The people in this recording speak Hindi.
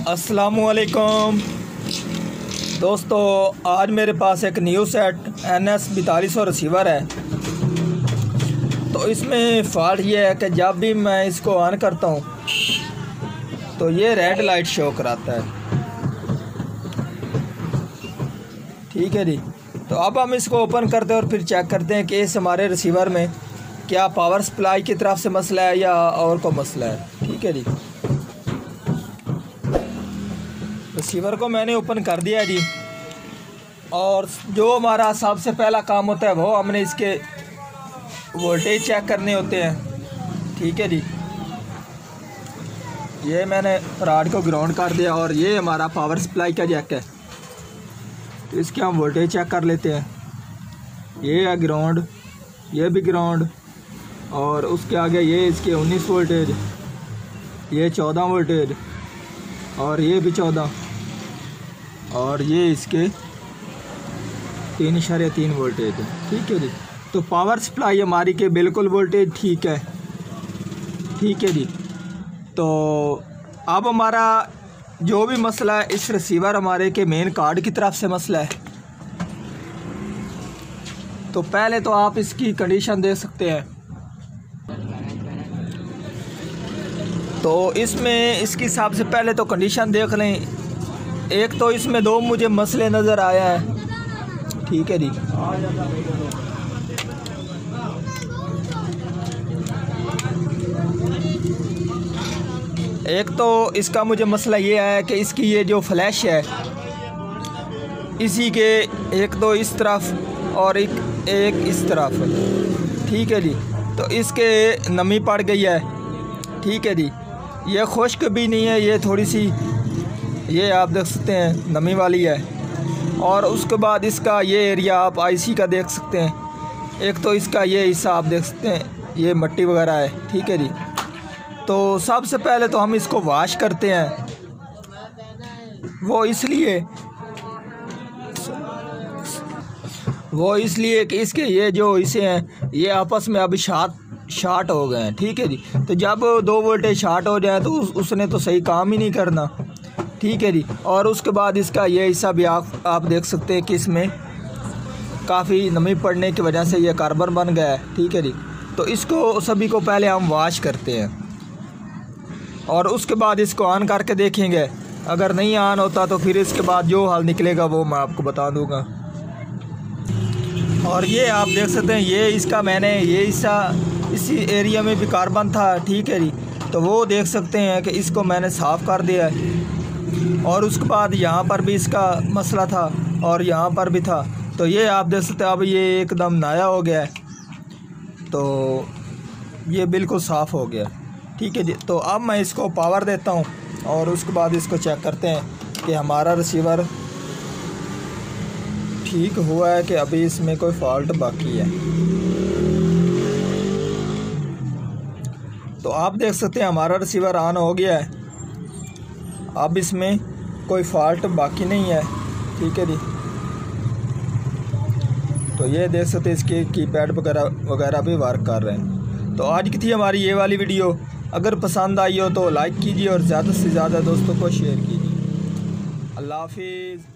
अस्सलामुअलैकुम दोस्तों, आज मेरे पास एक न्यू सेट NS 4200 रिसीवर है। तो इसमें फ़ॉल्ट ये है कि जब भी मैं इसको ऑन करता हूँ तो ये रेड लाइट शो कराता है। ठीक है जी। तो अब हम इसको ओपन करते हैं और फिर चेक करते हैं कि इस हमारे रिसीवर में क्या पावर सप्लाई की तरफ से मसला है या और कोई मसला है। ठीक है जी। रिसीवर को मैंने ओपन कर दिया है जी, और जो हमारा सबसे पहला काम होता है वो हमने इसके वोल्टेज चेक करने होते हैं। ठीक है जी। ये मैंने रॉड को ग्राउंड कर दिया और ये हमारा पावर सप्लाई का जैक है। तो इसके हम वोल्टेज चेक कर लेते हैं। ये है ग्राउंड, ये भी ग्राउंड, और उसके आगे ये इसके 19 वोल्टेज, ये 14 वोल्टेज, और ये भी 14, और ये इसके 3.3 वोल्टेज है। ठीक है जी। तो पावर सप्लाई हमारी के बिल्कुल वोल्टेज ठीक है। ठीक है जी। तो अब हमारा जो भी मसला है इस रिसीवर हमारे के मेन कार्ड की तरफ से मसला है। तो पहले तो आप इसकी कंडीशन देख सकते हैं। तो इसमें इसकी सबसे पहले तो कंडीशन देख लें। एक तो इसमें दो मुझे मसले नज़र आया है। ठीक है जी। एक तो इसका मुझे मसला ये है कि इसकी ये जो फ्लैश है इसी के एक तो इस तरफ और एक इस तरफ। ठीक है जी। तो इसके नमी पड़ गई है। ठीक है जी। ये खुश्क भी नहीं है, ये थोड़ी सी, ये आप देख सकते हैं नमी वाली है। और उसके बाद इसका ये एरिया आप आईसी का देख सकते हैं। एक तो इसका ये हिस्सा आप देख सकते हैं, ये मिट्टी वगैरह है। ठीक है जी। तो सबसे पहले तो हम इसको वॉश करते हैं। वो इसलिए कि इसके ये जो हिस्से हैं ये आपस में अभी शार्ट हो गए हैं। ठीक है जी। तो जब 2 वोल्टेज शार्ट हो जाए तो उसने तो सही काम ही नहीं करना। ठीक है जी। और उसके बाद इसका ये हिस्सा भी आप देख सकते हैं कि इसमें काफ़ी नमी पड़ने की वजह से ये कार्बन बन गया है। ठीक है जी। तो इसको सभी को पहले हम वॉश करते हैं और उसके बाद इसको ऑन करके देखेंगे। अगर नहीं ऑन होता तो फिर इसके बाद जो हल निकलेगा वो मैं आपको बता दूंगा। और ये आप देख सकते हैं ये इसका मैंने ये हिस्सा इसी एरिया में भी कार्बन था। ठीक है जी। तो वो देख सकते हैं कि इसको मैंने साफ़ कर दिया है। और उसके बाद यहाँ पर भी इसका मसला था और यहाँ पर भी था। तो ये आप देख सकते हैं अब ये एकदम नया हो गया है। तो ये बिल्कुल साफ़ हो गया। ठीक है जी। तो अब मैं इसको पावर देता हूँ और उसके बाद इसको चेक करते हैं कि हमारा रिसीवर ठीक हुआ है कि अभी इसमें कोई फॉल्ट बाकी है। तो आप देख सकते हैं हमारा रिसीवर ऑन हो गया है। अब इसमें कोई फॉल्ट बाकी नहीं है। ठीक है जी। तो ये देख सकते हैं इसके कीपैड वगैरह भी वर्क कर रहे हैं। तो आज की थी हमारी ये वाली वीडियो। अगर पसंद आई हो तो लाइक कीजिए और ज़्यादा से ज़्यादा दोस्तों को शेयर कीजिए। अल्लाह हाफिज़।